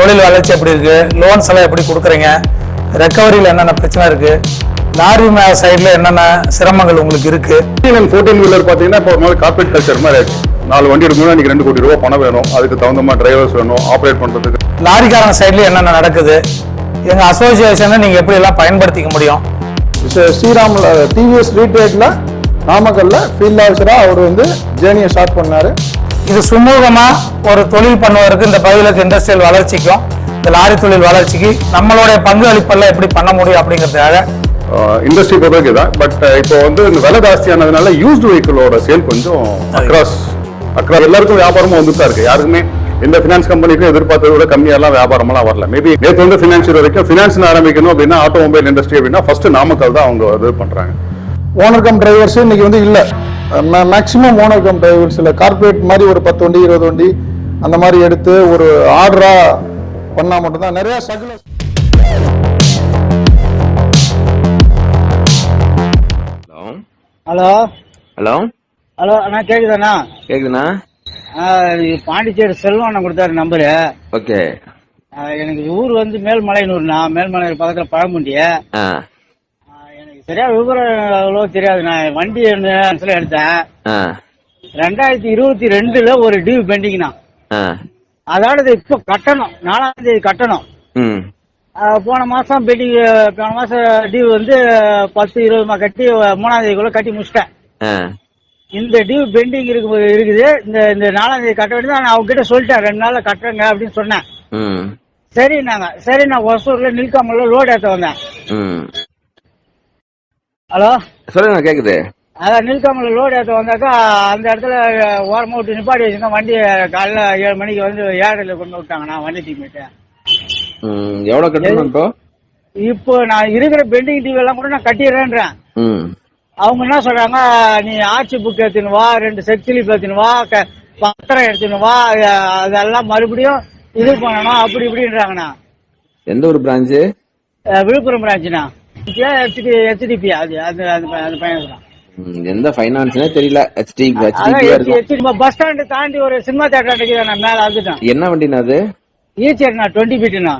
தொழில் வளர்ச்சி எப்படி இருக்கு, லோன்ஸ் எல்லாம் எப்படி கொடுக்குறீங்க, ரெக்கவரியில் என்னென்ன பிரச்சனை இருக்கு, லாரி சைடில் என்னென்ன சிரமங்கள் உங்களுக்கு இருக்கு. 14 வீலர் பார்த்தீங்கன்னா இப்போ ஒரு கார்பரேட் கல்ச்சர் மாதிரி ஆச்சு. 4 வண்டி எடுக்கணும்னா இன்னைக்கு 2 கோடி ரூபாய் பணம் வேணும், அதுக்கு தகுந்த மாதிரி டிரைவர்ஸ் வேணும் ஆப்ரேட் பண்றதுக்கு. லாரிக்காரங்க சைட்ல என்னென்ன நடக்குது, எங்க அசோசியேஷனை நீங்க எப்படி எல்லாம் பயன்படுத்திக்க முடியும். ஸ்ரீராம்ல டிவிஎஸ் ரீட்ரேட்ல நாமக்கல்ல ஃபீல்ட் ஆஃபீஸரா அவர் ஜேர்னியை ஸ்டார்ட் பண்ணாரு. இது சுமூகமா ஒரு தொழில் பண்ணுவதற்கு இந்த பகுதிகளுக்கு இண்டஸ்ட்ரியல் வளர்ச்சிக்கும் இந்த லாரி தொழில் வளர்ச்சிக்கு நம்மளுடைய பங்களிப்பெல்லாம் எப்படி பண்ண முடியும் அப்படிங்கிறதுக்காக இண்டஸ்ட்ரி பொறுத்தவரைக்கு தான். பட் இப்போ இந்த விலை ஜாஸ்தியானதுனால யூஸ்டு வெஹிக்கிளோட சேல் கொஞ்சம் அக்ராஸ் எல்லாருக்கும் வியாபாரமும் வந்துட்டு தான் இருக்கு. யாருக்குமே எந்த ஃபினான்ஸ் கம்பெனிக்கும் எதிர்பார்த்ததை விட கம்மியெல்லாம் வியாபாரமெல்லாம் வரல. மேபி நேற்று ஃபினான்ஷியல் வரைக்கும் ஃபினான்ஸ் ஆரம்பிக்கணும் அப்படின்னா ஆட்டோமொபைல் இண்டஸ்ட்ரி அப்படின்னா ஃபர்ஸ்ட் நாமக்கல் தான் அவங்க இது பண்றாங்க. ஓனர் கம் டிரைவர்ஸ் இன்னைக்கு இல்ல, மேக்சிமம் ஓனர் கம் டிரைவர்ஸ் இல்ல, கார்பரேட் மாதிரி ஒரு 10 வண்டி 20 வண்டி அந்த மாதிரி எடுத்து ஒரு ஆர்டரா பண்ணா மட்டும்தான் நிறைய ஸ்ட்ரகிள். ஹலோ ஹலோ ஹலோ அண்ணா கேக்குதாண்ணா? கேக்குதுண்ணா. பாண்டிச்சேரி செல்வம் கொடுத்தாரு நம்பரு. ஓகே. எனக்கு ஊர் மேல்மலையனூர்ண்ணா, மேல்மலையூர் பக்கத்துல பழமுண்டிய. எனக்கு சரியா விவரம் அவ்வளோ தெரியாதுண்ணா. வண்டி எடுத்தேன் 2022 ஒரு டியூ பெண்டிங்ண்ணா. அதோட இப்போ கட்டணும், 4ஆம் தேதி கட்டணும். போன மாசம் பெண்டிங், போன மாசம் டியூ 10-20 கட்டி 3ஆம் தேதிக்குள்ள கட்டி முடிச்சிட்டேன். இந்த டியூ பெண்டிங் இருக்குது. இந்த 4ஆம் தேதி கட்ட வேண்டியது. நான் அவங்க கிட்ட சொல்லிட்டேன் 2 நாள்ல கட்டுறேங்க அப்படின்னு சொன்னேன். சரி நான் ஒசூர்ல நில்காமல லோடு ஏற்ற வந்தேன். ஹலோ சொல்லுங்க, கேக்குது. அதான் நில்காமல லோடு ஏற்ற வந்தாக்கா அந்த இடத்துல ஓரமா விட்டு நிப்பாடி வச்சிருந்தேன். வண்டி காலைல 7 மணிக்கு 7 கொண்டு விட்டாங்கண்ணா வண்டி தீமிட்டு. எவ்வளவு கட்டணும் இப்போ? இப்போ நான் இருக்கிற பெண்டிங் டிவி எல்லாம் கூட நான் கட்டிடுறேன்றேன். அவங்க என்ன சொல்றாங்க, நீ ஆர்ச்சி புக் எடுத்துன்னு வா, 2 செட் ஸ்லிப் எடுத்துன்னு வா, பத்திரம் எடுத்துன்னு வா, அதெல்லாம் மறுபடியும் இது பண்ணணும் அப்படி இப்படின்றாங்கண்ணா. எந்த ஒரு பிரான்ச்சு? விழுப்புரம் பிரான்ச்சுண்ணா. HDP அது பையன் தான். எந்த ஃபைனான்ஸ்னே தெரியல. பஸ் ஸ்டாண்டு தாண்டி ஒரு சினிமா தியேட்டர் மேல வந்துட்டேன். என்ன வண்டினா அது? ஈச்சர்ண்ணா 20 ஃபீட்ண்ணா.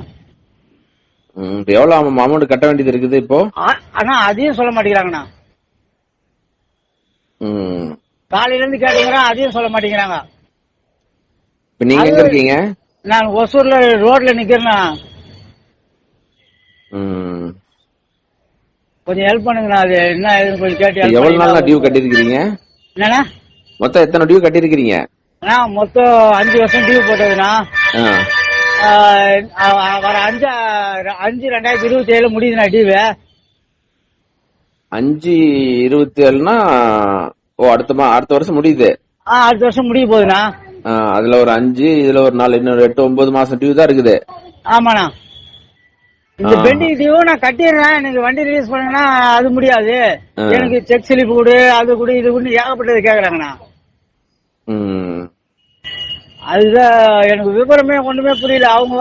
எவ்வளவு அமௌண்ட் கட்ட வேண்டியது இருக்குது இப்போ? ஆனா அதையும் சொல்ல மாட்டேங்கிறாங்கண்ணா. காலையில இருந்து கேட்டுக்கிறேன், அதையும் சொல்ல மாட்டேங்கிறாங்க. இப்ப நீங்க எங்க இருக்கீங்க? நான் ஒசூர்ல ரோட்ல நிக்கிறேன்னா. கொஞ்சம் ஹெல்ப் பண்ணுங்கண்ணா. அது என்ன ஏதுன்னு கொஞ்சம் கேட்டு. எவ்வளவு நாள் டியூ கட்டிருக்கீங்க? என்னண்ணா மொத்தம் எத்தனை டியூ கட்டிருக்கீங்க? மொத்தம் 5 வருஷம் டியூ போட்டதுண்ணா. வர 5/2027 முடியுதுண்ணா டியூ. 5/27னா அடுத்த வருஷம் முடியுது. அடுத்த வருஷம் முடிய போகுதுண்ணா. அதுல ஒரு 5, இதுல ஒரு 4, இன்னொரு 8-9 மாசம் டியூ தான் இருக்குது. ஆமாண்ணா. இந்த பெண்டிங் டியூ நான் கட்டிடுறேன். எனக்கு வண்டி ரிலீஸ் பண்ணுங்கன்னா அது முடியாது. எனக்கு செக் ஸ்லிப் கொடு, அது கொடு, இது கொடு, ஏகப்பட்டது கேக்குறாங்கண்ணா. அதுதான் எனக்கு விவரமே ஒண்ணுமே புரியல. அவங்க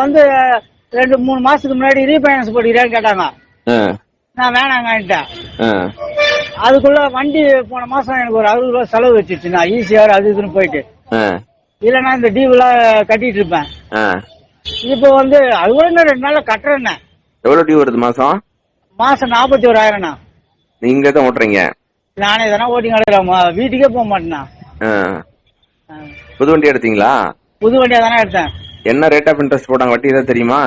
2-3 மாசத்துக்கு முன்னாடி ரீபைனான்ஸ் போட்டுக்கிறேன்னு கேட்டாங்க. நான் வேணாங்கன்ட்டேன். அதுக்குள்ள வண்டி போன மாசம் எனக்கு ஒரு 60 ரூபாய் செலவு வச்சிருச்சு. நான் ஈஸியார் அது இதுன்னு போயிட்டு இல்லைன்னா இந்த டியூலாம் கட்டிட்டு இருப்பேன். இப்போ அது கூட 2 நாள்ல கட்டுறேன். எவ்வளவு டியூ வருது மாசம்? 41,000ண்ணா. நீங்க தான் ஓட்டுறீங்க? நானே தானே ஓட்டி கிடக்குறேன். வீட்டுக்கே போக மாட்டேண்ணா. புது வண்டி எடுத்தீங்களா? புது வண்டியா தானே எடுத்தேன். என்ன ரேட் ஆஃப் இன்ட்ரெஸ்ட் போட்டாங்க? வட்டி ஏதாவது தெரியுமா?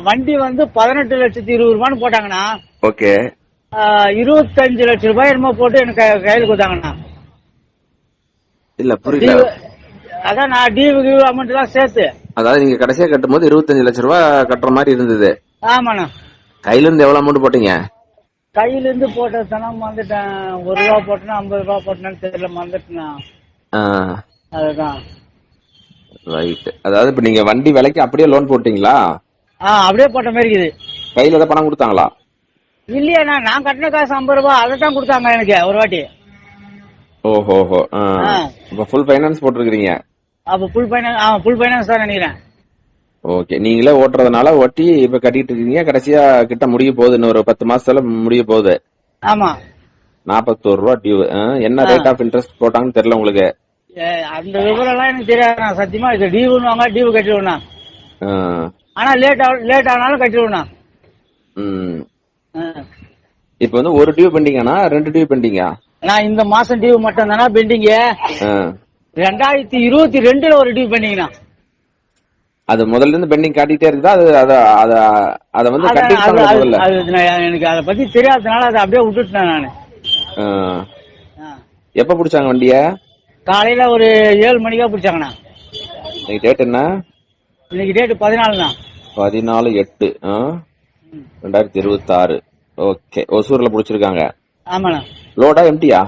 வண்டி 18,20,000 போட்டாங்கண்ணா. ஓகே. 25 லட்சம் ரூபாய் என்னமோ போட்டு எனக்கு கையில் கொடுத்தாங்கண்ணா. இல்ல புரியல. அதான் நான் டிவி அமௌண்ட் எல்லாம் சேர்த்து. அதாவது நீங்க கடைசியா கட்டும் போது 25 லட்சம் ரூபாய் கட்டுற மாதிரி இருந்தது. ஆமாண்ணா. கையில இருந்து எவ்வளவு அமௌண்ட் போட்டீங்க? கையில இருந்து போட்டதுனா மறந்துட்டேன். 1 ரூபா போட்டேன்னா 50 ரூபாய் போட்டேன்னு தெரியல, மறந்துட்டேண்ணா. அதுதான். ரைட். அதாவது இப்ப நீங்க வண்டி விலைக்கு அப்படியே லோன் போட்டீங்களா? அப்படியே போட்ட மாதிரி இருக்குது. கையில ஏதாவது பணம் கொடுத்தாங்களா? இல்லையாண்ணா, நான் கட்டின காசு 50 ரூபாய் அதை தான் கொடுத்தாங்க எனக்கு ஒரு வாட்டி. ஓஹோஹோ. இப்ப ஃபுல் ஃபைனான்ஸ் போட்டுருக்கீங்க? அப்ப ஃபுல் ஃபைனான்ஸ் தான் நினைக்கிறேன். ஓகே. நீங்களே ஓட்டுறதுனால வட்டி இப்ப கட்டிட்டு இருக்கீங்க. கடைசியா கிட்ட முடிய போகுது, இன்னொரு 10 மாசத்துல முடிய போகுது. ஆமா. 41 ரூபா டியூ. என்ன ரேட் ஆஃப் இன்ட்ரெஸ்ட் போட்டாங்கன்னு தெரியல உங்களுக்கு? அந்த விவரம் எல்லாம் எனக்கு தெரியாது சத்தியமா. இது டியூன்னு வாங்க, டியூ கட்டிடுவேண்ணா. ஆனா லேட் ஆனாலும் கட்டிடுவேண்ணா. இப்ப வந்து ஒரு டியூ பெண்டிங்கானா 2 டியூ பெண்டிங்கா? நான் இந்த மாசம் டியூ மட்டும் தானா பெண்டிங். 2022 ஒரு டியூ பெண்டிங்ண்ணா. அது முதல்ல இருந்து பெண்டிங் காட்டிட்டே இருக்குதா? அத வந்து கட்டிட்டாங்க முதல்ல? எனக்கு அதை பத்தி தெரியாததுனால அதை அப்படியே விட்டுட்டேன் நானு. எப்ப புடிச்சாங்க வண்டிய? காலையில ஒரு 7 மணிக்கா பிடிச்சாங்கண்ணா. இன்னைக்கு டேட் என்ன? இன்னைக்கு டேட் 14ண்ணா. 14/8/2026. ஓகே, ஒசூர்ல புடிச்சிருக்காங்க. ஆமாண்ணா. லோடா எம்டியா?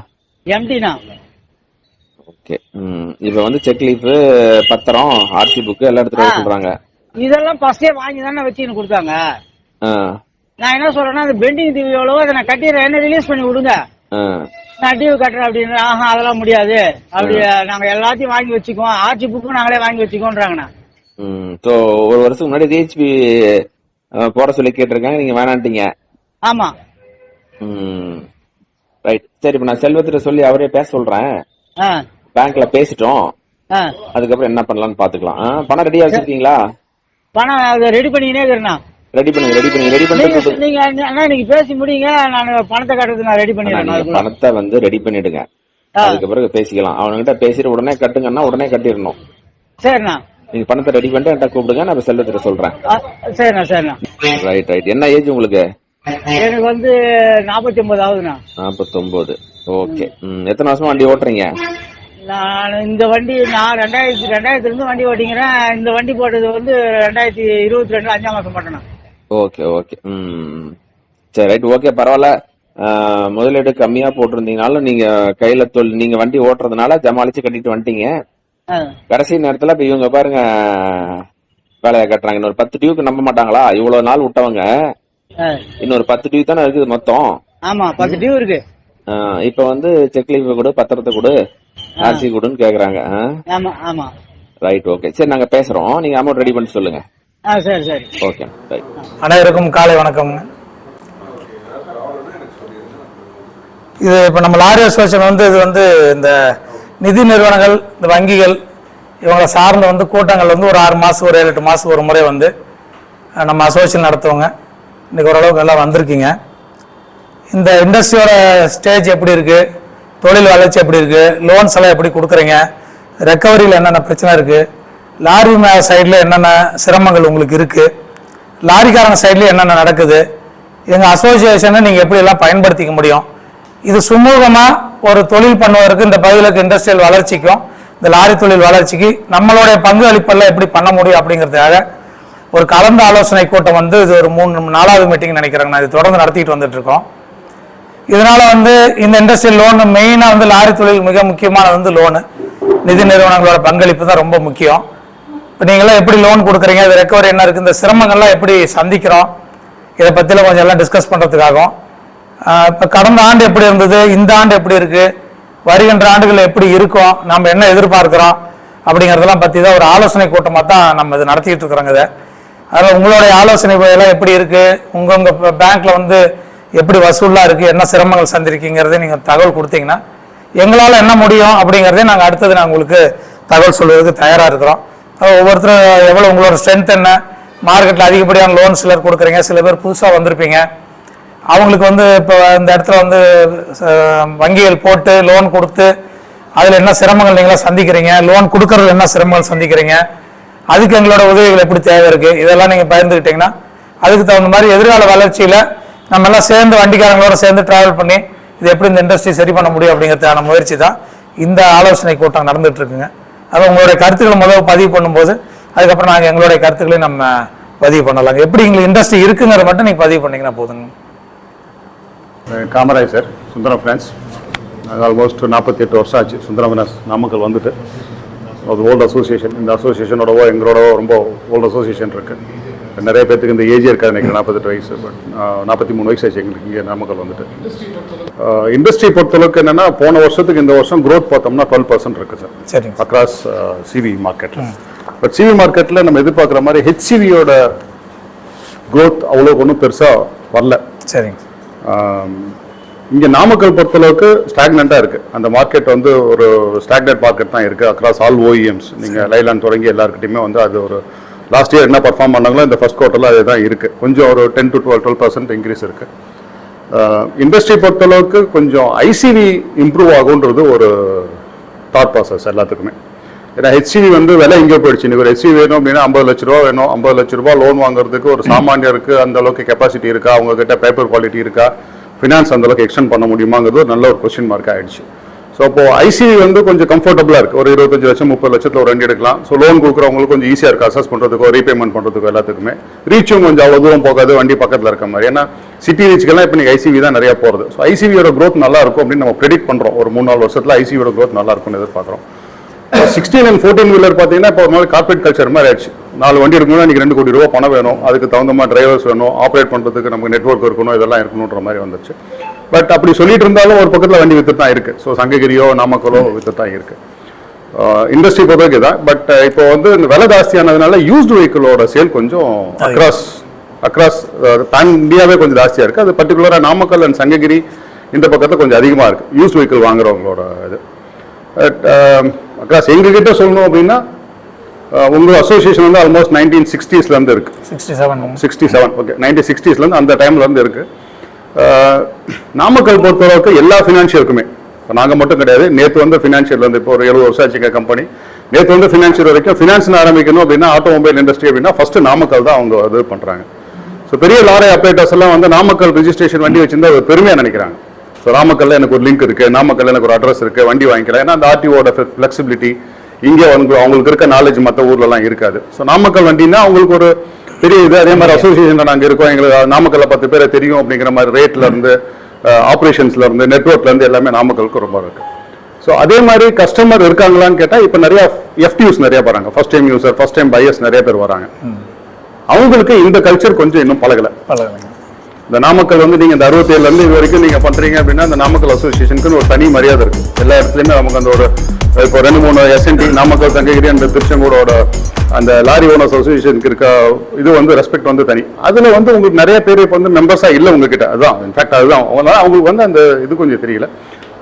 எம்டிண்ணா. ஓகே. இப்ப வந்து செக் லீஃப், பத்திரம், ஆர்சி புக் எல்லாம் எடுத்துட்டு வர சொல்றாங்க. இதெல்லாம் ஃபர்ஸ்டே வாங்கி தானே வச்சுன்னு கொடுத்தாங்க. நான் என்ன சொல்றேன்னா, அந்த பெண்டிங் டியூ எவ்வளவோ அதை நான் கட்டிடுறேன், என்ன ரிலீஸ் பண்ணி விடுங்க, நான் டியூ கட்டுறேன் அப்படின்னு. அதெல்லாம் முடியாது, அப்படி நாங்க எல்லாத்தையும் வாங்கி வச்சுக்குவோம், ஆர்சி புக்கும் நாங்களே வாங்கி வச்சுக்கோன்றாங்கண்ணா. ஸோ ஒரு வருஷத்துக்கு முன்னாடி ஜிஹெச்பி போட சொல்லி கேட்டிருக்காங்க, நீங்க வேணான்ட்டீங்க. ஆமா. ரைட். சரி, இப்ப நான் செல்வத்திட்ட சொல்லி அவரே பேச சொல்றேன். பேங்க்ல பேசிட்டோம், அதுக்கப்புறம் என்ன பண்ணலாம்னு பாத்துக்கலாம். பணம் ரெடியா வச்சிருக்கீங்களா? பணம் ரெடி பண்ணிக்கினே இருக்கிறேண்ணா. ரெடி பண்ணி நீங்க அண்ணா இன்னைக்கு பேசி முடியுங்க, நான் பணத்தை கட்டுறது நான் ரெடி பண்ணிடுறேன். பணத்தை வந்து ரெடி பண்ணிடுங்க, அதுக்கப்புறம் பேசிக்கலாம். அவனுகிட்ட பேசிட்டு உடனே கட்டுங்கன்னா உடனே கட்டிடணும். சரிண்ணா. நீங்க பணத்தை ரெடி பண்ணிட்டு என்கிட்ட கூப்பிடுங்க, நான் செல்வத்திட்ட சொல்றேன். சரிண்ணா. சரிண்ணா. ரைட். என்ன ஏஜ் உங்களுக்கு? எனக்கு வந்து 49 ஆகுதுண்ணா. 49. ஓகே. எத்தனை வருஷமா வண்டி ஓட்டுறீங்க? நான் இந்த வண்டி நான் 2000 இருந்து வண்டி ஓட்டிங்கிறேன். இந்த வண்டி போட்டது வந்து 2022 5ஆம் மாசம் போட்டேண்ணா. ஓகே. சரி, ரைட். ஓகே, பரவாயில்ல. முதலீடு கம்மியா போட்டிருந்தீங்கனாலும் நீங்க கையில நீங்க வண்டி ஓட்டுறதுனால ஜமாளிச்சு கட்டிட்டு வந்துட்டீங்க. கடைசி நேரத்துல இப்ப இவங்க பாருங்க வேலையை கட்டுறாங்க. இன்னொரு 10 டியூக்கு நம்ப மாட்டாங்களா? இவ்வளவு நாள் விட்டவங்க இன்னொரு 10 டியூ தானே இருக்குது மொத்தம். ஆமா, 10 டியூ இருக்கு. இப்ப வந்து செக் லீஃப் கொடு, பத்திரத்தை கொடு, ஆர்சி கொடுன்னு கேக்குறாங்க. ஆமா. ரைட். ஓகே, சரி, நாங்க பேசுறோம், நீங்க அமௌண்ட் ரெடி பண்ணி சொல்லுங்க. சரி. Okay, right. அனைவருக்கும் காலை வணக்கம். இது இப்போ நம்ம லாரி அசோசியேஷன் வந்து இது வந்து இந்த நிதி நிறுவனங்கள், இந்த வங்கிகள், இவங்களை சார்ந்த வந்து கூட்டங்கள் வந்து ஒரு 6 மாதம் ஒரு 7-8 மாதம் ஒரு முறை வந்து நம்ம அசோசியேஷன் நடத்துவோங்க. இன்றைக்கி ஓரளவுக்கு எல்லாம் வந்திருக்கீங்க. இந்த இண்டஸ்ட்ரியோட ஸ்டேஜ் எப்படி இருக்குது, தொழில் வளர்ச்சி எப்படி இருக்குது, லோன்ஸ் எல்லாம் எப்படி கொடுக்குறீங்க, ரெக்கவரியில் என்னென்ன பிரச்சனை இருக்குது, லாரி சைடில் என்னென்ன சிரமங்கள் உங்களுக்கு இருக்குது, லாரிக்காரங்க சைட்லேயும் என்னென்ன நடக்குது, எங்கள் அசோசியேஷனை நீங்கள் எப்படியெல்லாம் பயன்படுத்திக்க முடியும், இது சுமூகமாக ஒரு தொழில் பண்ணுவதற்கு இந்த பகுதிகளுக்கு இண்டஸ்ட்ரியல் வளர்ச்சிக்கும் இந்த லாரி தொழில் வளர்ச்சிக்கு நம்மளுடைய பங்களிப்பெல்லாம் எப்படி பண்ண முடியும் அப்படிங்கிறதுக்காக ஒரு கலந்து ஆலோசனை கூட்டம் வந்து இது ஒரு 3-4வது மீட்டிங் நினைக்கிறேங்க. நான் இது தொடர்ந்து நடத்திட்டு வந்துட்டு இருக்கோம். இதனால வந்து இந்த இண்டஸ்ட்ரியல் லோன் மெயினாக வந்து லாரி தொழில் மிக முக்கியமான வந்து லோனு, நிதி நிறுவனங்களோட பங்களிப்பு தான் ரொம்ப முக்கியம். இப்போ நீங்களாம் எப்படி லோன் கொடுக்குறீங்க, இது ரெக்கவரி என்ன இருக்குது, இந்த சிரமங்கள்லாம் எப்படி சந்திக்கிறோம், இதை பற்றிலாம் கொஞ்சம் எல்லாம் டிஸ்கஸ் பண்ணுறதுக்காகவும், இப்போ கடந்த ஆண்டு எப்படி இருந்தது, இந்த ஆண்டு எப்படி இருக்குது, வருகின்ற ஆண்டுகள் எப்படி இருக்கும், நம்ம என்ன எதிர்பார்க்குறோம் அப்படிங்கிறதெல்லாம் பற்றி தான் ஒரு ஆலோசனை கூட்டமாக தான் நம்ம இது நடத்திட்டு இருக்கிறோங்க. இதை அதில் உங்களுடைய ஆலோசனை எல்லாம் எப்படி இருக்குது, உங்கள் பேங்க்கில் வந்து எப்படி வசூலாக இருக்குது, என்ன சிரமங்கள் சந்திருக்கீங்கிறதே நீங்கள் தகவல் கொடுத்தீங்கன்னா எங்களால் என்ன முடியும் அப்படிங்கிறதே நாங்கள் அடுத்தது நாங்கள் உங்களுக்கு தகவல் சொல்வதற்கு தயாராக இருக்கிறோம். ஒவ்வொருத்தரும் எவ்வளோ உங்களோட ஸ்ட்ரென்த் என்ன, மார்க்கெட்டில் அதிகப்படியான லோன் சிலர் கொடுக்குறீங்க, சில பேர் புதுசாக வந்திருப்பீங்க, அவங்களுக்கு வந்து இப்போ இந்த இடத்துல வந்து வங்கிகள் போட்டு லோன் கொடுத்து அதில் என்ன சிரமங்கள் நீங்களாம் சந்திக்கிறீங்க, லோன் கொடுக்கறது என்ன சிரமங்கள் சந்திக்கிறீங்க, அதுக்கு எங்களோட உதவிகள் எப்படி தேவை இருக்குது, இதெல்லாம் நீங்கள் பகிர்ந்துக்கிட்டிங்கன்னா அதுக்கு தகுந்த மாதிரி எதிர்கால வளர்ச்சியில் நம்ம எல்லாம் சேர்ந்து வண்டிக்காரங்களோட சேர்ந்து டிராவல் பண்ணி இது எப்படி இந்த இண்டஸ்ட்ரி சரி பண்ண முடியும் அப்படிங்கிறதுக்கான முயற்சி தான் இந்த ஆலோசனை கூட்டம் நடந்துட்டு இருக்குங்க. அது உங்களுடைய கருத்துக்களை முதல்ல பதிவு பண்ணும்போது அதுக்கப்புறம் நாங்கள் எங்களுடைய கருத்துக்களை நம்ம பதிவு பண்ணலாங்க. எப்படி எங்களுக்கு இண்டஸ்ட்ரி இருக்குங்கிறத மட்டும் நீங்கள் பதிவு பண்ணிங்கன்னா போதுங்க. Kamaraj sir, Sundaram finance. Almost 48 வருஷம் ஆச்சு சுந்தரம் ஃபினான்ஸ் நாமக்கல் வந்துட்டு. அது ஓல்டு அசோசியேஷன். இந்த அசோசியேஷனோடவோ எங்களோடவோ ரொம்ப ஓல்டு அசோசியேஷன் இருக்குது. நிறைய பேருக்கு இந்த ஏஜ் இருக்காது நினைக்கிறேன், 48 வயசு, பட் 43 வயசு ஆச்சு எங்களுக்கு இங்கே நாமக்கல் வந்துட்டு. இண்டஸ்ட்ரி பொறுத்தளவுக்கு என்னென்னா போன வருஷத்துக்கு இந்த வருஷம் க்ரோத் பார்த்தோம்னா 12% இருக்குது சார். சரி. அக்ராஸ் சிவி மார்க்கெட்டில். பட் சிவி மார்க்கெட்டில் நம்ம எதிர்பார்க்குற மாதிரி ஹெச்சிவியோட க்ரோத் அவ்வளோக்கு ஒன்றும் பெருசாக வரல. சரிங்க. இங்கே நாமக்கல் பொறுத்தளவுக்கு ஸ்டாக்னண்ட்டாக இருக்குது. அந்த மார்க்கெட் வந்து ஒரு ஸ்டாக்னட் மார்க்கெட் தான் இருக்குது அக்ராஸ் ஆல் ஓஇஎம்ஸ். நீங்கள் லைலான் தொடங்கி எல்லாருக்கிட்டையுமே வந்து அது ஒரு லாஸ்ட் இயர் என்ன பர்ஃபார்ம் பண்ணாங்களோ இந்த ஃபர்ஸ்ட் குவார்ட்டரில் அதுதான் இருக்குது. கொஞ்சம் ஒரு 10 to 12% இன்க்ரீஸ் இருக்குது. இண்டஸ்ட்ரி பொறுத்தளவுக்கு கொஞ்சம் ஐசிவி இம்ப்ரூவ் ஆகுன்றது ஒரு தாட் ப்ராசஸ் எல்லாத்துக்குமே. ஏன்னா ஹெச்சிவி வந்து விலை எங்கே போயிடுச்சு. இன்னைக்கு ஒரு ஹெச்சி வேணும் அப்படின்னா 50 லட்ச ரூபா வேணும். 50 லட்ச ரூபா லோன் வாங்குறதுக்கு ஒரு சாமானியருக்கு அந்த அளவுக்கு கெப்பாசிட்டி இருக்கா, அவங்க கிட்ட பேப்பர் குவாலிட்டி இருக்கா, ஃபினான்ஸ் அந்த அளவுக்கு எக்ஸ்டெண்ட் பண்ண முடியுமாங்கிறது ஒரு நல்ல ஒரு கொஸ்டின் மார்க் ஆயிடுச்சு. ஸோ அப்போ ஐசிவி வந்து கொஞ்சம் கம்ஃபர்டபுளாக இருக்குது. ஒரு 25 லட்சம் 30 லட்சத்தில் ஒரு வண்டி எடுக்கலாம். ஸோ லோன் கொடுக்குறவங்களுக்கு கொஞ்சம் ஈஸியாக இருக்குது அசஸ் பண்ணுறதுக்கோ ரீபேமெண்ட் பண்ணுறதுக்கோ எல்லாத்துக்குமே. ரீச்சும் கொஞ்சம் அவ்வளோ தூரம் போகாது, வண்டி பக்கத்தில் இருக்க மாதிரி. ஏன்னா சிட்டி ரீச்சுக்கெல்லாம் இப்போ நீங்கள் ஐசிவி தான் நிறையா போகிறது. ஸோ ஐசிவியோட க்ரோத் நல்லா இருக்கும் அப்படின்னு நம்ம ப்ரெடிக்ட் பண்ணுறோம். ஒரு 3-4 வருஷத்தில் ஐசிவியோட க்ரோத் நல்லா இருக்கும்னு எதிர்பார்க்குறோம். 16 and 14 வீலர் பார்த்தீங்கன்னா இப்போ ஒரு மாதிரி கார்பரேட் கல்ச்சர் மாதிரி ஆயிடுச்சு. 4 வண்டி இருக்கணும்னா இன்றைக்கி 2 கோடி ரூபா பணம் வேணும், அதுக்கு தகுந்த மாதிரி டிரைவர்ஸ் வேணும், ஆப்ரேட் பண்ணுறதுக்கு நமக்கு நெட்வொர்க் இருக்கணும், இதெல்லாம் இருக்கணுன்ற மாதிரி வந்துச்சு. பட் அப்படி சொல்லிட்டு இருந்தாலும் ஒரு பக்கத்தில் வண்டி வித்து தான் இருக்குது. ஸோ சங்ககிரியோ நாமக்கலோ வித்து தான் இருக்குது. இண்டஸ்ட்ரி பொறுத்தவரைக்கும் தான். பட் இப்போ வந்து இந்த விலை ஜாஸ்தியானதுனால யூஸ்டு வெஹிக்கிளோட சேல் கொஞ்சம் அக்ராஸ் பேன் இந்தியாவே கொஞ்சம் ஜாஸ்தியாக இருக்குது. அது பர்டிகுலராக நாமக்கல் அண்ட் சங்ககிரி இந்த பக்கத்தில் கொஞ்சம் அதிகமாக இருக்குது யூஸ்டு வெஹிக்கிள் வாங்குறவங்களோட இது. அக்ராஸ் எங்ககிட்ட சொல்லணும் அப்படின்னா உங்கள் அசோசியேஷன் வந்து ஆல்மோஸ்ட் 1960s இருக்கு. 67 ஓகே, 1960s அந்த டைம்லேருந்து இருக்கு. நாமக்கல் பொறுத்தளவுக்கு எல்லா ஃபினான்ஷியலுக்குமே, இப்போ நாங்கள் மட்டும் கிடையாது, நேற்று வந்து ஃபினான்ஷியல் வந்து இப்போ ஒரு 70 வருஷம் ஆச்சுங்க கம்பெனி. நேற்று வந்து ஃபினான்ஷியல் வரைக்கும் ஃபினான்ஸ் ஆரம்பிக்கணும் அப்படின்னா ஆட்டோமொபைல் இண்டஸ்ட்ரி அப்படின்னா ஃபர்ஸ்ட் நாமக்கல் தான் அவங்க இது பண்ணுறாங்க. ஸோ பெரிய லாரி ஆப்ரேட்டர்ஸ் எல்லாம் வந்து நாமக்கல் ரிஜிஸ்ட்ரேஷன் வண்டி வச்சிருந்தா அது பெருமையாக நினைக்கிறாங்க. ஸோ நாமக்கல்ல எனக்கு ஒரு லிங்க் இருக்குது, நாமக்கல்ல எனக்கு ஒரு அட்ரஸ் இருக்குது, வண்டி வாங்கிக்கலாம். ஏன்னா அந்த ஆர்டிஓட ஃப்ளெக்சிபிலிட்டி இங்கே அவங்களுக்கு இருக்க நாலேஜ் மற்ற ஊர்லலாம் இருக்காது. ஸோ நாமக்கல் வண்டின்னா அவங்களுக்கு ஒரு பெரிய இது. அதே மாதிரி அசோசியேஷனில் நாங்கள் இருக்கோம், எங்களுக்கு நாமக்கல்ல 10 பேரை தெரியும் அப்படிங்கிற மாதிரி ரேட்லேருந்து ஆப்ரேஷன்ஸ்லேருந்து நெட்வொர்க்லேருந்து எல்லாமே நாமக்கலுக்கு ரொம்ப இருக்குது. ஸோ அதே மாதிரி கஸ்டமர் இருக்காங்களான்னு கேட்டால் இப்போ நிறையா எஃப்டியூஸ் நிறையா போகிறாங்க. First time user, first time buyers நிறைய பேர் வராங்க. அவங்களுக்கு இந்த கல்ச்சர் கொஞ்சம் இன்னும் பழகலை. இந்த நாமக்கல் வந்து நீங்கள் இந்த 67 இது வரைக்கும் நீங்கள் பண்ணுறீங்க அப்படின்னா அந்த நாமக்கல் அசோசியேஷனுக்கு ஒரு தனி மரியாதை இருக்குது. எல்லா இடத்துலையுமே நமக்கு அந்த ஒரு இப்போ 2-3 SNT நாமக்கல் சங்ககிரி அந்த திருச்செங்கோடோட அந்த லாரி ஓனர்ஸ் அசோசியேஷனுக்கு இருக்க இது வந்து ரெஸ்பெக்ட் வந்து தனி. அதில் வந்து உங்களுக்கு நிறைய பேர் இப்போ வந்து மெம்பர்ஸாக இல்லை உங்ககிட்ட. அதுதான் இன்ஃபேக்ட் அதுதான் அவங்களுக்கு வந்து அந்த இது கொஞ்சம் தெரியல.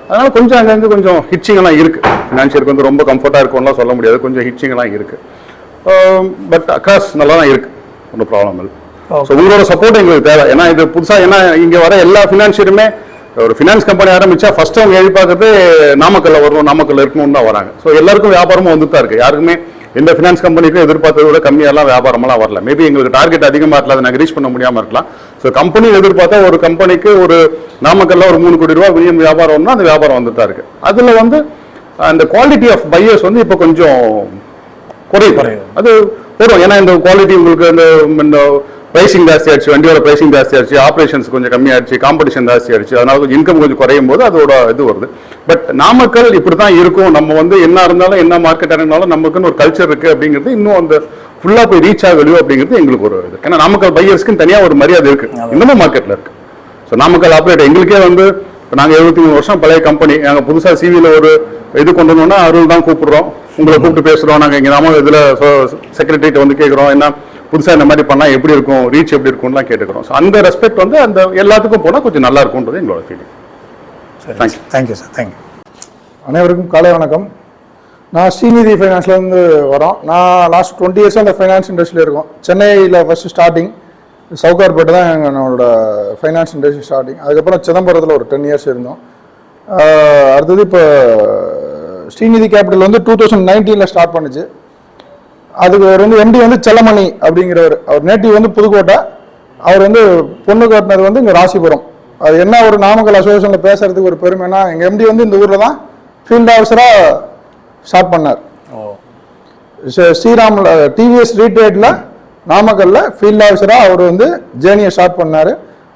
அதனால கொஞ்சம் அங்கங்கே கொஞ்சம் ஹிட்சிங்கெல்லாம் இருக்குது. ஃபினான்ஷியலுக்கு வந்து ரொம்ப கம்ஃபர்ட்டாக இருக்கும்லாம் சொல்ல முடியாது, கொஞ்சம் ஹிட்சிங்கெல்லாம் இருக்குது. பட் அக்ராஸ் நல்லா தான் இருக்குது, ஒன்றும் ப்ராப்ளம் இல்லை. ஸோ உங்களோட சப்போர்ட் எங்களுக்கு தேவை. ஏன்னா இது புதுசாக, ஏன்னா இங்கே வர எல்லா ஃபினான்ஷியருமே ஒரு ஃபினான்ஸ் கம்பெனி ஆரம்பிச்சா ஃபர்ஸ்ட் அவங்க எதிர்பார்க்கறது நாமக்கல்ல வரணும், நாமக்கல்ல இருக்கணும்னு தான் வராங்க. ஸோ எல்லாருக்கும் வியாபாரமும் வந்துட்டு தான் இருக்குது. யாருக்குமே எந்த ஃபினான்ஸ் கம்பெனிக்கும் எதிர்பார்த்ததை விட கம்மியெல்லாம் வியாபாரமெல்லாம் வரல. மேபி எங்களுக்கு டார்கெட் அதிகமாக இருக்கலாம், அதை நாங்கள் ரீச் பண்ண முடியாமல் இருக்கலாம். ஸோ கம்பெனி எதிர்பார்த்தா ஒரு கம்பெனிக்கு ஒரு நாமக்கல்ல ஒரு 3 கோடி ரூபா மினிமம் வியாபாரம்னா அந்த வியாபாரம் வந்துட்டு தான் இருக்குது. அதில் வந்து அந்த குவாலிட்டி ஆஃப் பையர்ஸ் வந்து இப்போ கொஞ்சம் குறையும். அது வரும். ஏன்னா இந்த குவாலிட்டி உங்களுக்கு இந்த பிரைசிங் ஜாஸ்தி ஆயிடுச்சு, வண்டியோட பிரைசிங் ஜாஸ்தி ஆயிடுச்சு, ஆப்ரேஷன்ஸ் கொஞ்சம் கம்மியாயிடுச்சு, காம்படிஷன் ஜாஸ்தி ஆயிடுச்சு, அதனால கொஞ்சம் இன்கம் கொஞ்சம் குறையும் போது அதோட இது வருது. பட் நாமக்கல் இப்படி தான் இருக்கும். நம்ம வந்து என்ன இருந்தாலும் என்ன மார்க்கெட் இருந்தாலும் நமக்குன்னு ஒரு கல்ச்சர் இருக்கு அப்படிங்கிறது இன்னும் அந்த ஃபுல்லா போய் ரீச் ஆகலையோ அப்படிங்கிறது எங்களுக்கு ஒரு இது. ஏன்னா நாமக்கல் பையர்ஸ்க்கு தனியாக ஒரு மரியாதை இருக்கு, இன்னமும் மார்க்கெட்ல இருக்கு. ஸோ நாமக்கல் ஆப்ரேட்டர் எங்களுக்கே வந்து நாங்கள் 73 வருஷம் பழைய கம்பெனி, நாங்கள் புதுசாக சிவியில் ஒரு இது கொண்டு வந்தோம்னா அருள் தான் கூப்பிடுறோம், உங்களை கூப்பிட்டு பேசுகிறோம். நாங்கள் இங்கே நாம இதில் செக்ரட்டரிட்ட வந்து கேட்குறோம், என்ன புதுசாக இந்த மாதிரி பண்ணால் எப்படி இருக்கும், ரீச் எப்படி இருக்கும்லாம் கேட்டுக்கிறோம். ஸோ அந்த ரெஸ்பெக்ட் வந்து அந்த எல்லாத்துக்கும் போனால் கொஞ்சம் நல்லா இருக்கும்ன்றது எங்களோட ஃபீலிங். Thank you sir, thank you. அனைவருக்கும் காலை வணக்கம். நான் ஸ்ரீநிதி ஃபைனான்ஸ்லேருந்து வரோம். நான் லாஸ்ட் 20 இயர்ஸாக அந்த ஃபைனான்ஸ் இண்டஸ்ட்ரியில் இருக்கோம். சென்னையில் ஃபஸ்ட்டு ஸ்டார்டிங், சவுகார்பேட்டை தான் என்னோட ஃபைனான்ஸ் இண்டஸ்ட்ரி ஸ்டார்டிங். அதுக்கப்புறம் சிதம்பரத்தில் ஒரு 10 இயர்ஸ் இருந்தோம். அடுத்தது இப்போ ஸ்ரீநிதி கேபிட்டல் வந்து 2019 ஸ்டார்ட் பண்ணுச்சு. அதுக்கு வந்து எம்டி வந்து செல்லமணி அப்படிங்கிறவர். அவர் நேட்டிவ் வந்து புதுக்கோட்டை. அவர் வந்து பொண்ணு காட்டினது வந்து இங்கே ராசிபுரம். அது என்ன ஒரு நாமக்கல் அசோசியேஷனில் பேசுறதுக்கு ஒரு பெருமைனா, எங்கள் எம்டி வந்து இந்த ஊரில் தான் ஃபீல்ட் ஆஃபீஸராக ஸ்டார்ட் பண்ணார். ஸ்ரீராமில் டிவிஎஸ் ரீட்ரேட்டில் நாமக்கல்ல ஃபீல்ட் ஆஃபீஸராக அவர் வந்து ஜேர்னியை ஸ்டார்ட் பண்ணார்.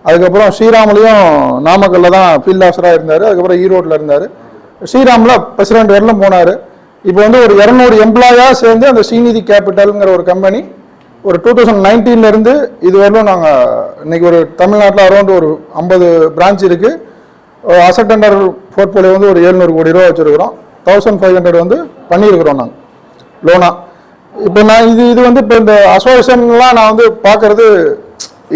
அதுக்கப்புறம் ஸ்ரீராம்லையும் நாமக்கல்ல தான் ஃபீல்ட் ஆஃபீஸராக இருந்தார். அதுக்கப்புறம் ஈரோட்டில் இருந்தார். ஸ்ரீராமில் பிரசிடென்ட் வரலும் போனார். இப்போ வந்து ஒரு 200 எம்ப்ளாயாக சேர்ந்து அந்த ஸ்ரீநிதி கேபிட்டல்ங்கிற ஒரு கம்பெனி ஒரு 2019 இது வரலும் நாங்கள் இன்னைக்கு ஒரு தமிழ்நாட்டில் அரௌண்ட் ஒரு 50 பிரான்ச் இருக்குது. அசட் அண்டர் போர்ட்ஃபோலியோ வந்து ஒரு 700 கோடி ரூபா வச்சுருக்கிறோம். 1500 வந்து பண்ணியிருக்கிறோம் நாங்கள் லோனாக. இப்போ நான் இது வந்து இப்போ இந்த அசோசியேஷன்லாம் நான் வந்து பார்க்கறது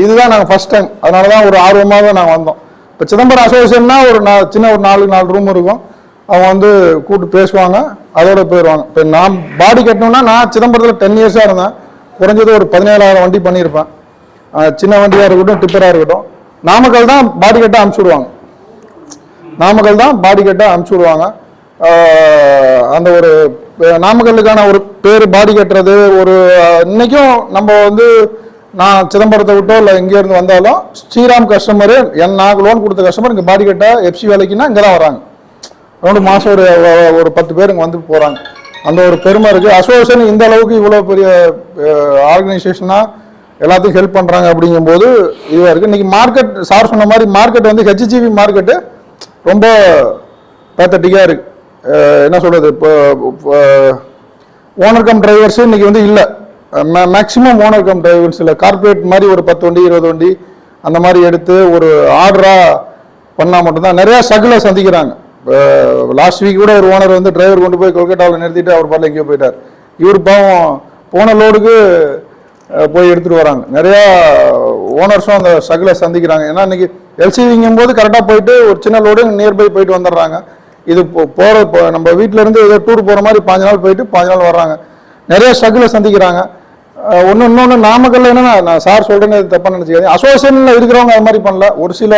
இதுதான் நாங்கள் ஃபர்ஸ்ட் டைம். அதனால தான் ஒரு ஆர்வமாக தான் நாங்கள் வந்தோம். இப்போ சிதம்பரம் அசோசியேஷன்னா ஒரு சின்ன ஒரு 4 ரூம் இருக்கும். அவங்க வந்து கூப்பிட்டு பேசுவாங்க, அதோட போயிடுவாங்க. இப்போ நான் பாடி கட்டணும்னா நான் சிதம்பரத்தில் 10 இயர்ஸாக இருந்தேன். குறைஞ்சது ஒரு 17,000 வண்டி பண்ணியிருப்பேன். சின்ன வண்டியாக இருக்கட்டும், டிப்பராக இருக்கட்டும். நாமக்கல் தான் பாடி கட்டாக அனுப்பிச்சுடுவாங்க. நாமக்கல் தான் பாடி கட்டாக அனுப்பிச்சுடுவாங்க. அந்த ஒரு நாமக்கல்லுக்கான ஒரு பேர் பாடி கட்டுறது ஒரு இன்னைக்கும் நம்ம வந்து நான் சிதம்பரத்தை விட்டோ இல்லை இங்கேருந்து வந்தாலும் ஸ்ரீராம் கஸ்டமரு நான் லோன் கொடுத்த கஸ்டமர் இங்கே பாடி கட்டா எஃப்சி வேலைக்குன்னா இங்கே தான் வராங்க. ரெண்டு மாதம் ஒரு 10 பேர் இங்கே வந்து போகிறாங்க. அந்த ஒரு பெருமை இருக்குது. அசோசியேஷன் இந்த அளவுக்கு இவ்வளோ பெரிய ஆர்கனைசேஷனாக எல்லாத்துக்கும் ஹெல்ப் பண்ணுறாங்க அப்படிங்கும்போது இதுவாக இருக்குது. இன்றைக்கி மார்க்கெட் சார் சொன்ன மாதிரி மார்க்கெட் வந்து ஹெச்ஜிவி மார்க்கெட்டு ரொம்ப பேத்தட்டிக்காக இருக்குது. என்ன சொல்கிறது, இப்போ ஓனர் கம் டிரைவர்ஸு இன்றைக்கி வந்து இல்லை. மேக்ஸிமம் ஓனர் கம் டிரைவர்ஸ் இல்லை. கார்பரேட் மாதிரி ஒரு 10 வண்டி 20 வண்டி அந்த மாதிரி எடுத்து ஒரு ஆர்டராக பண்ணால் மட்டும்தான். நிறையா ஸ்ட்ரகிளை சந்திக்கிறாங்க. லாஸ்ட் வீக் கூட ஒரு ஓனர் வந்து டிரைவர் கொண்டு போய் கொல்கட்டாவில் நிறுத்திட்டு அவர் பாட்டில் எங்கேயோ போயிட்டார். இவர் பாவம் போன லோடுக்கு போய் எடுத்துகிட்டு வராங்க. நிறையா ஓனர்ஸும் அந்த ஸ்ட்ரகிளை சந்திக்கிறாங்க. ஏன்னா இன்றைக்கி எல்சிவிங்கும் போது கரெக்டாக போயிட்டு ஒரு சின்ன லோடு நியர்பை போயிட்டு வந்துடுறாங்க. இது போகிற நம்ம வீட்டிலேருந்து ஏதோ டூர் போகிற மாதிரி 5 நாள் போயிட்டு 5 நாள் வர்றாங்க. நிறைய ஸ்ட்ரகிளை சந்திக்கிறாங்க. இன்னொன்று நாமக்கல்ல என்னன்னா, நான் சார் சொல்கிறேன்னு தப்பாக நினச்சிக்காது. அசோசியேஷனில் இருக்கிறவங்க அது மாதிரி பண்ணல. ஒரு சில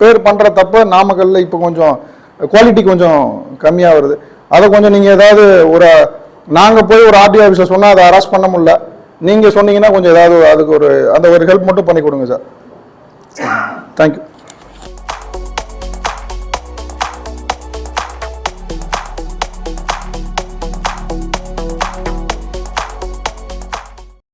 பேர் பண்ணுற தப்பு நாமக்கல்ல இப்போ கொஞ்சம் குவாலிட்டி கொஞ்சம் கம்மியாக வருது. அதை கொஞ்சம் நீங்கள் ஏதாவது ஒரு நாங்கள் போய் ஒரு ஆர்டிஓ ஆஃபீஸை சொன்னால் அதை அரெஸ்ட் பண்ண முடியல. நீங்கள் சொன்னீங்கன்னா கொஞ்சம் ஏதாவது அதுக்கு அந்த ஒரு ஹெல்ப் மட்டும் பண்ணி கொடுங்க சார். தேங்க்யூ.